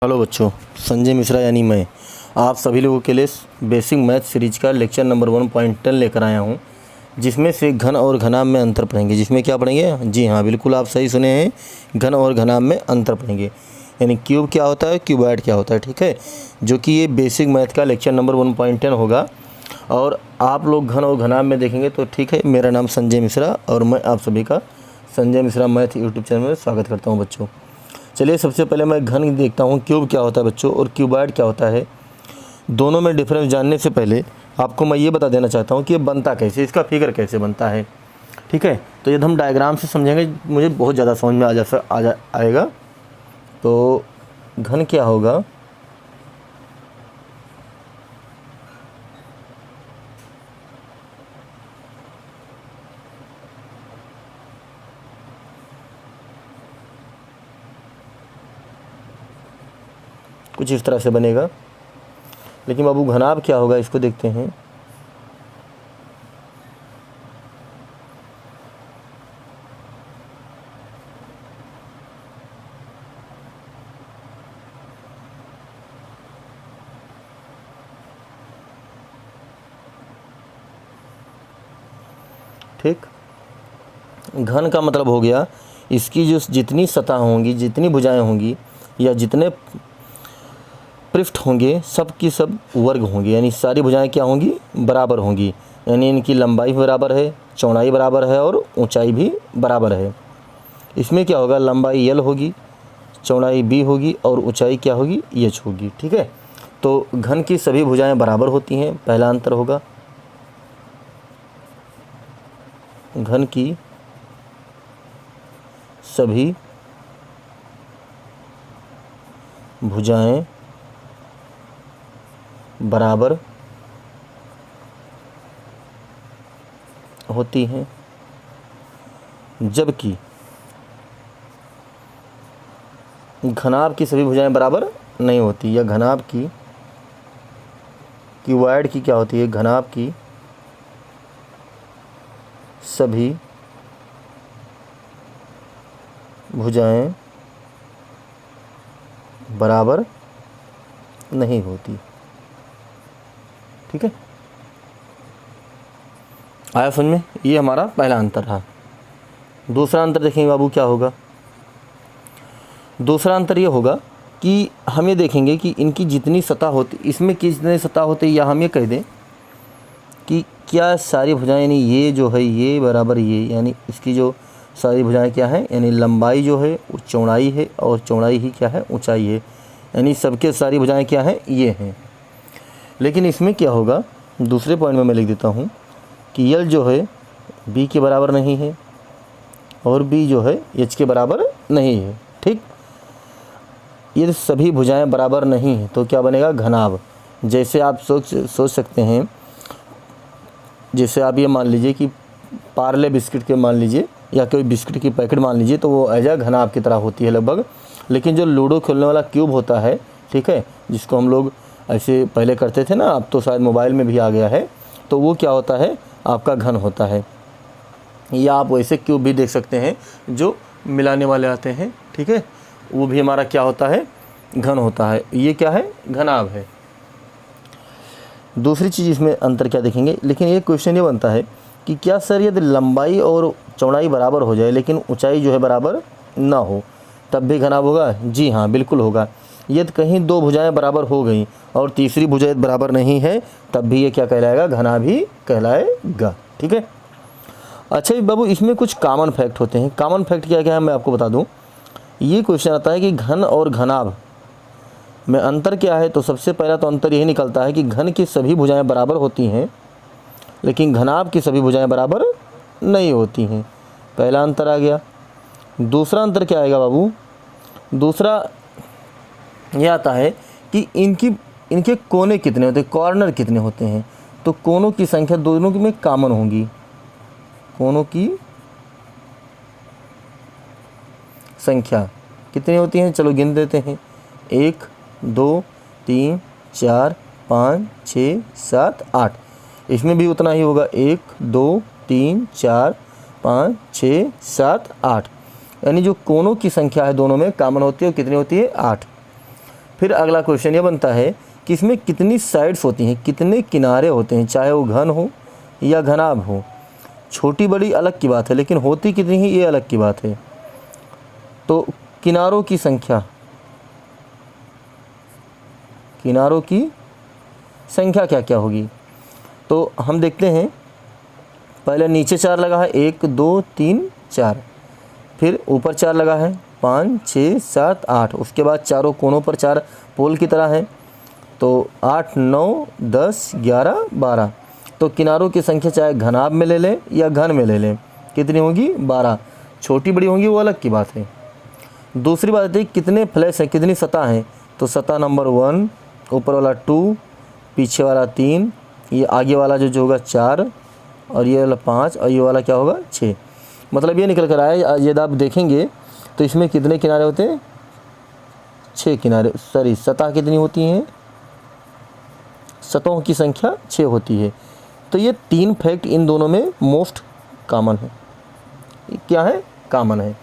Hello बच्चों, संजय मिश्रा यानी मैं आप सभी लोगों के लिए बेसिक मैथ सीरीज का लेक्चर नंबर 1.10 लेकर आया हूं, जिसमें से घन और घनाभ में अंतर पढ़ेंगे। जिसमें क्या पढ़ेंगे? जी हाँ, बिल्कुल आप सही सुने हैं, घन और घनाभ में अंतर पढ़ेंगे। यानी क्यूब क्या होता है, क्यूबॉइड क्या होता है, ठीक है। जो कि ये बेसिक मैथ का लेक्चर नंबर 1.10 होगा। और आप लोग घन और घनाभ में देखेंगे तो ठीक है। मेरा नाम संजय मिश्रा और मैं आप सभी का Sanjay Mishra math YouTube channel में स्वागत करता हूँ बच्चों। चलिए, सबसे पहले मैं घन देखता हूँ, क्यूब क्या होता है बच्चों और क्यूबॉइड क्या होता है। दोनों में डिफरेंस जानने से पहले आपको मैं ये बता देना चाहता हूँ कि ये बनता कैसे, इसका फिगर कैसे बनता है, ठीक है। तो यदि हम डायग्राम से समझेंगे मुझे बहुत ज़्यादा समझ में आएगा। तो घन क्या होगा, कुछ इस तरह से बनेगा। लेकिन बाबू घनाभ क्या होगा, इसको देखते हैं। ठीक, घन का मतलब हो गया इसकी जो जितनी सतह होंगी, जितनी भुजाएं होंगी या जितने पृष्ठ होंगे, सब की सब वर्ग होंगे। यानी सारी भुजाएं क्या होंगी, बराबर होंगी। यानी इनकी लंबाई बराबर है, चौड़ाई बराबर है और ऊंचाई भी बराबर है। इसमें क्या होगा, लंबाई L होगी, चौड़ाई B होगी और ऊंचाई क्या होगी, H होगी, ठीक है। तो घन की सभी भुजाएं बराबर होती हैं, पहला अंतर होगा। घन की सभी भुजाएं बराबर होती हैं, जबकि घनाभ की सभी भुजाएं बराबर नहीं होती। या घनाभ की, क्यूबॉइड की क्या होती है, घनाभ की सभी भुजाएं बराबर नहीं होती, ठीक है। आया समझ में? ये हमारा पहला अंतर रहा। दूसरा अंतर देखेंगे बाबू क्या होगा। दूसरा अंतर ये होगा कि हम ये देखेंगे कि इनकी जितनी सतह होती, इसमें कितनी सतह होती, या हम ये कह दें कि क्या सारी भुजाएं, यानी ये जो है ये बराबर ये, यानी इसकी जो सारी भुजाएं क्या है, यानी लंबाई जो है वो चौड़ाई है और चौड़ाई ही क्या है, ऊंचाई है। यानी सबके सारी भुजाएं क्या हैं, ये हैं। लेकिन इसमें क्या होगा, दूसरे पॉइंट में मैं लिख देता हूँ कि L जो है B के बराबर नहीं है और B जो है H के बराबर नहीं है, ठीक। ये सभी भुजाएं बराबर नहीं हैं तो क्या बनेगा, घनाभ। जैसे आप सोच सकते हैं, जैसे आप ये मान लीजिए कि पार्ले बिस्किट के मान लीजिए या कोई बिस्किट की पैकेट मान लीजिए, तो वो ऐजा घनाभ की तरह होती है लगभग। लेकिन जो लूडो खेलने वाला क्यूब होता है, ठीक है, जिसको हम लोग ऐसे पहले करते थे ना, अब तो शायद मोबाइल में भी आ गया है, तो वो क्या होता है, आपका घन होता है। या आप वैसे क्यूब भी देख सकते हैं जो मिलाने वाले आते हैं, ठीक है, वो भी हमारा क्या होता है, घन होता है। ये क्या है, घनाभ है। दूसरी चीज़ इसमें अंतर क्या देखेंगे, लेकिन एक क्वेश्चन ये बनता है कि क्या सर यदि लंबाई और चौड़ाई बराबर हो जाए लेकिन ऊंचाई जो है बराबर ना हो, तब भी घनाभ होगा? जी हाँ, बिल्कुल होगा। यदि कहीं दो भुजाएं बराबर हो गई और तीसरी भुजा यदि बराबर नहीं है, तब भी ये क्या कहलाएगा, घनाभ ही कहलाएगा, ठीक है। अच्छा बाबू, इसमें कुछ कॉमन फैक्ट होते हैं। कॉमन फैक्ट क्या क्या है मैं आपको बता दूं। ये क्वेश्चन आता है कि घन और घनाभ में अंतर क्या है, तो सबसे पहला तो अंतर यही निकलता है कि घन की सभी भुजाएं बराबर होती हैं लेकिन घनाभ की सभी भुजाएं बराबर नहीं होती हैं। पहला अंतर आ गया। दूसरा अंतर क्या आएगा बाबू, दूसरा यह आता है कि इनके कोने कितने होते हैं, कॉर्नर कितने होते हैं। तो कोनों की संख्या दोनों में कॉमन होंगी। कोनों की संख्या कितनी होती हैं, चलो गिन देते हैं। 1 2 3 4 5 6 7 8। इसमें भी उतना ही होगा, 1 2 3 4 5 6 7 8। यानी जो कोनों की संख्या है दोनों में कॉमन होती है, कितनी होती है, 8। फिर अगला क्वेश्चन ये बनता है कि इसमें कितनी साइड्स होती हैं, कितने किनारे होते हैं, चाहे वो घन हो या घनाभ हो। छोटी बड़ी अलग की बात है, लेकिन होती कितनी ही ये अलग की बात है। तो किनारों की संख्या, किनारों की संख्या क्या क्या होगी, तो हम देखते हैं। पहले नीचे 4 लगा है, 1 2 3 4, फिर ऊपर 4 लगा है, 5 6 7 8, उसके बाद चारों कोनों पर 4 पोल की तरह है, तो 8 9 10 11 12। तो किनारों की संख्या चाहे घनाभ में ले लें या घन में ले लें, कितनी होगी, 12। छोटी बड़ी होंगी वो अलग की बात है। दूसरी बात है कितने फ्लैश हैं, कितनी सतह हैं, तो सतह नंबर 1, ऊपर वाला 2, पीछे वाला 3, ये आगे वाला जो होगा 4, और ये वाला 5, और ये वाला क्या होगा 6। मतलब ये निकल कर आया, यदि आप देखेंगे तो इसमें कितने किनारे होते हैं, 6 किनारे, सॉरी सतह कितनी होती हैं, सतहों की संख्या 6 होती है। तो ये 3 फैक्ट इन दोनों में मोस्ट कॉमन है। क्या है, कॉमन है।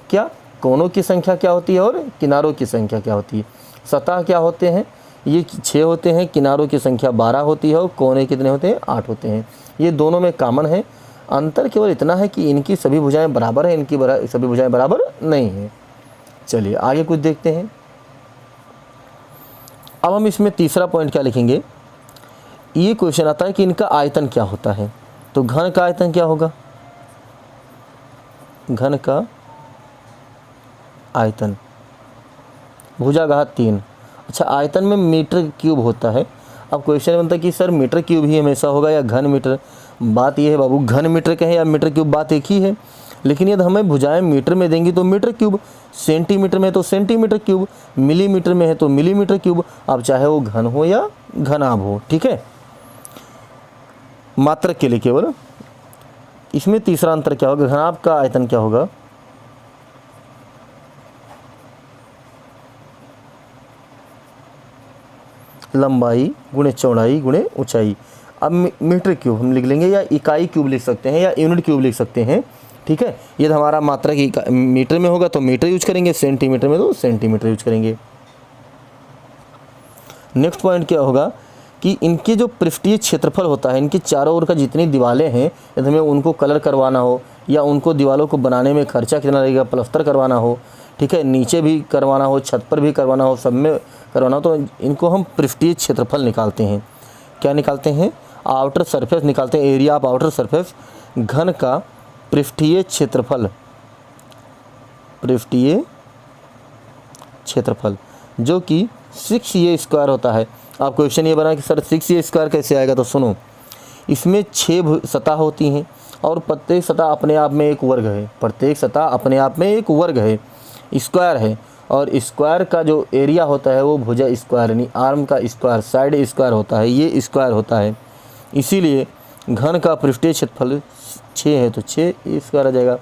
क्या, कोनों की संख्या क्या होती है और किनारों की संख्या क्या होती है। सतह क्या होते हैं, ये 6 होते हैं, किनारों की संख्या 12 होती है और कोने कितने होते हैं, 8 होते हैं। ये दोनों में कॉमन है। अंतर केवल इतना है कि इनकी सभी भुजाएं बराबर है, इनकी सभी भुजाएं बराबर नहीं है। चलिए आगे कुछ देखते हैं। अब हम इसमें तीसरा पॉइंट क्या लिखेंगे, ये क्वेश्चन आता है कि इनका आयतन क्या होता है। तो घन का आयतन क्या होगा, घन का आयतन, भुजाघात 3। अच्छा, आयतन में मीटर क्यूब होता है। अब क्वेश्चन बनता है कि सर मीटर क्यूब ही हमेशा होगा या घन मीटर। बात ये है बाबू, घन मीटर कहें या मीटर क्यूब, बात एक ही है। लेकिन यदि हमें भुजाएं मीटर में देंगी तो मीटर क्यूब, सेंटीमीटर में तो सेंटीमीटर क्यूब, मिलीमीटर में है तो मिलीमीटर क्यूब। अब चाहे वो घन हो या घनाभ हो, ठीक है। मात्रक के लिए केवल इसमें तीसरा अंतर क्या होगा, घनाभ का आयतन क्या होगा, लंबाई गुणे चौड़ाई गुणे ऊंचाई। अब मीटर क्यूब हम लिख लेंगे, या इकाई क्यूब लिख सकते हैं या यूनिट क्यूब लिख सकते हैं, ठीक है। यदि हमारा मात्रक मीटर में होगा तो मीटर यूज करेंगे, सेंटीमीटर में तो सेंटीमीटर यूज करेंगे। नेक्स्ट पॉइंट क्या होगा कि इनके जो पृष्ठीय क्षेत्रफल होता है, इनके चारों ओर का जितनी दीवारें हैं, यदि हमें उनको कलर करवाना हो या उनको दीवारों को बनाने में खर्चा कितना लगेगा, प्लास्टर करवाना हो, ठीक है, नीचे भी करवाना हो, छत पर भी करवाना हो, सब में करवाना हो, तो इनको हम पृष्ठीय क्षेत्रफल निकालते हैं। क्या निकालते हैं, आउटर सरफेस निकालते हैं, एरिया ऑफ आउटर सरफेस। घन का पृष्ठीय क्षेत्रफल, पृष्ठीय क्षेत्रफल जो कि 6a² होता है। आप क्वेश्चन ये बना कि सर 6a² कैसे आएगा, तो सुनो, इसमें 6 सतह होती हैं और प्रत्येक सतह अपने आप में एक वर्ग है, प्रत्येक सतह अपने आप में एक वर्ग है, स्क्वायर है। और स्क्वायर का जो एरिया होता है वो भुजा स्क्वायर यानी आर्म का स्क्वायर, साइड स्क्वायर होता है, ये स्क्वायर होता है। इसीलिए घन का पृष्ठीय क्षेत्रफल 6 है तो 6a² आ जाएगा।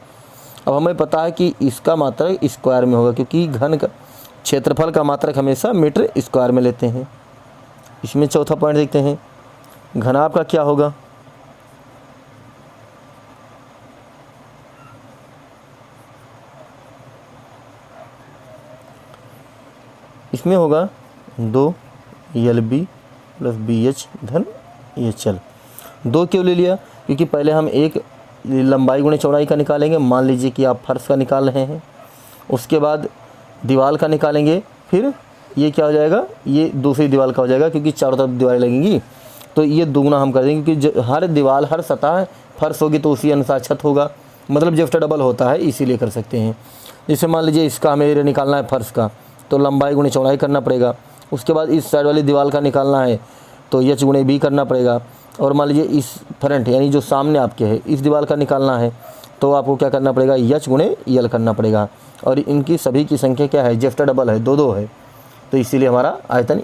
अब हमें पता है कि इसका मात्रक स्क्वायर में होगा, क्योंकि घन का क्षेत्रफल का मात्रक हमेशा मीटर स्क्वायर में लेते हैं। इसमें चौथा पॉइंट देखते हैं, घनाभ का क्या होगा, इसमें होगा 2LB + BH धन HL। 2 क्यों ले लिया, क्योंकि पहले हम एक लंबाई गुणे चौड़ाई का निकालेंगे। मान लीजिए कि आप फर्श का निकाल रहे हैं, उसके बाद दीवार का निकालेंगे, फिर ये क्या हो जाएगा, ये दूसरी दीवार का हो जाएगा, क्योंकि चारों तरफ दीवारें लगेंगी तो ये दुगना हम कर देंगे, क्योंकि हर दीवार हर सतह फर्श होगी तो उसी अनुसार छत होगा, मतलब जब डबल होता है इसीलिए कर सकते हैं। जैसे मान लीजिए इसका हमें एरिया निकालना है फर्श का, तो लंबाई गुणे चौड़ाई करना पड़ेगा। उसके बाद इस साइड वाली दीवार का निकालना है तो H गुणे B करना पड़ेगा। और मान लीजिए इस फ्रंट यानी जो सामने आपके है इस दीवार का निकालना है तो आपको क्या करना पड़ेगा, H गुणे L करना पड़ेगा। और इनकी सभी की संख्या क्या है, जब डबल है, 2 है, तो इसीलिए हमारा आयतन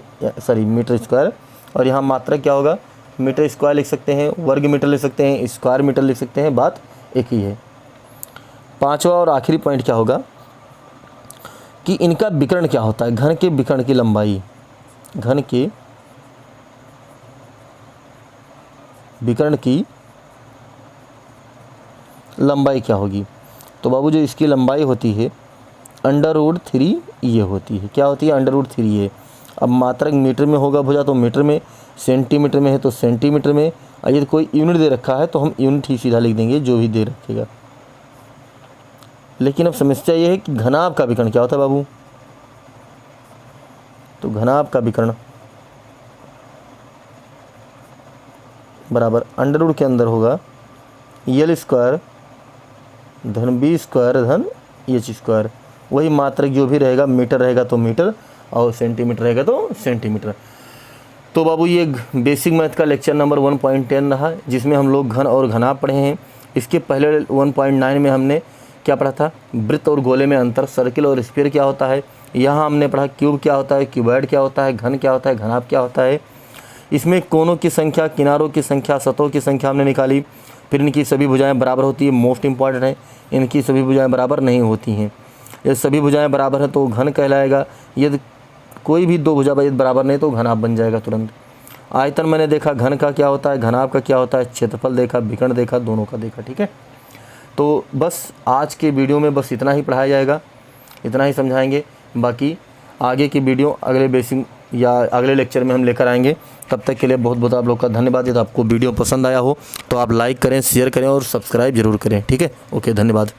मीटर स्क्वायर। और यहाँ मात्रक क्या होगा, मीटर स्क्वायर लिख सकते हैं, वर्ग मीटर लिख सकते हैं, स्क्वायर मीटर लिख सकते हैं, बात एक ही है। पांचवा और आखिरी पॉइंट क्या होगा कि इनका विकर्ण क्या होता है, घन के विकर्ण की लंबाई, घन के विकर्ण की लंबाई क्या होगी। तो बाबू जो इसकी लंबाई होती है √3 ये होती है, क्या होती है, √3 ये। अब मात्रक मीटर में होगा भुजा तो मीटर में, सेंटीमीटर में है तो सेंटीमीटर में, और यदि कोई यूनिट दे रखा है तो हम यूनिट ही सीधा लिख देंगे जो भी दे रखेगा। लेकिन अब समस्या ये है कि घनाभ का विकर्ण क्या होता है बाबू? तो घनाभ का विकर्ण बराबर अंडर रूट के अंदर होगा यल स्क्वायर धन बी स्क्वायर धन एच स्क्वायर। वही मात्रक जो भी रहेगा, मीटर रहेगा तो मीटर और सेंटीमीटर रहेगा तो सेंटीमीटर। तो बाबू ये बेसिक मैथ का लेक्चर नंबर 1.10 रहा, जिसमें हम लोग घन और घनाभ पढ़े हैं। इसके पहले 1.9 में हमने क्या पढ़ा था? वृत्त और गोले में अंतर, सर्किल और स्फीयर क्या होता है। यहाँ हमने पढ़ा क्यूब क्या होता है, क्यूबॉइड क्या होता है, घन क्या होता है, घनाभ क्या होता है। इसमें कोनों की संख्या, किनारों की संख्या, सतहों की संख्या हमने निकाली। फिर इनकी सभी भुजाएं बराबर होती है, मोस्ट इंपॉर्टेंट है। इनकी सभी भुजाएं बराबर नहीं होती हैं। यदि सभी भुजाएं बराबर हैं तो घन कहलाएगा। यदि कोई भी दो भुजा बराबर नहीं तो घनाभ बन जाएगा तुरंत। आयतन मैंने देखा, घन का क्या होता है, घनाभ का क्या होता है, क्षेत्रफल देखा, विकर्ण देखा, दोनों का देखा। ठीक है, तो बस आज के वीडियो में बस इतना ही पढ़ाया जाएगा, इतना ही समझाएंगे। बाकी आगे की वीडियो अगले बेसिक या अगले लेक्चर में हम लेकर आएंगे। तब तक के लिए बहुत बहुत आप लोग का धन्यवाद। यदि आपको वीडियो पसंद आया हो तो आप लाइक करें, शेयर करें और सब्सक्राइब जरूर करें। ठीक है, ओके, धन्यवाद।